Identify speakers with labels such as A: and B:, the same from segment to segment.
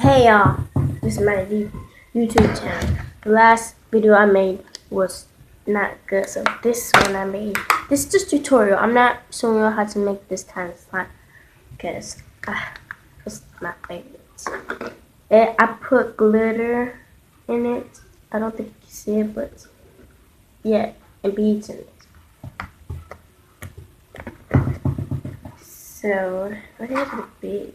A: Hey y'all, this is my YouTube channel. The last video I made was not good, so this one I made. This is just tutorial. I'm not showing you how to make this kind of slime because it's my favorite. I put glitter in it. I don't think you can see it, but yeah, and beads in it. So what is the bead?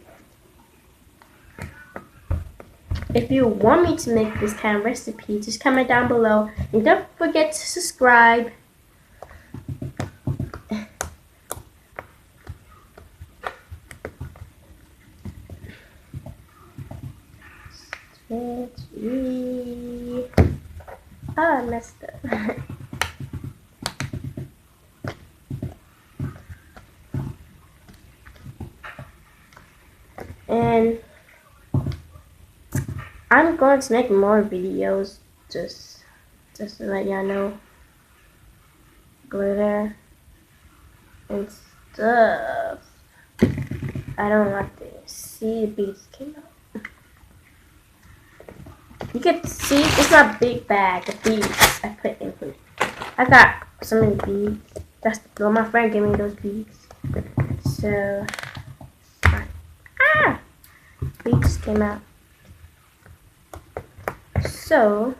A: If you want me to make this kind of recipe, just comment down below. And don't forget to subscribe. I messed up. And I'm going to make more videos just to let y'all know. Glitter and stuff. I don't like to see the beads came out. You can see it's a big bag of beads I put in here. I got so many beads. My friend gave me those beads. So beads came out. So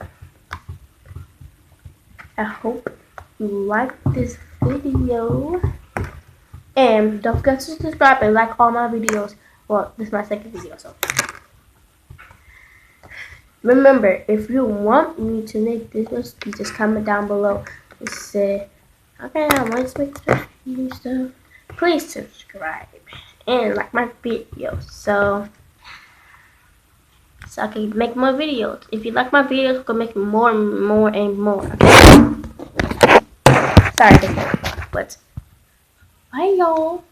A: I hope you like this video. And don't forget to subscribe and like all my videos. Well, this is my second video, so. Remember, if you want me to make this recipe, just comment down below and say, okay, I want to make this and stuff. Please subscribe and like my videos so I can make more videos. If you like my videos, we'll make more and more and more. Okay? Sorry, but bye y'all.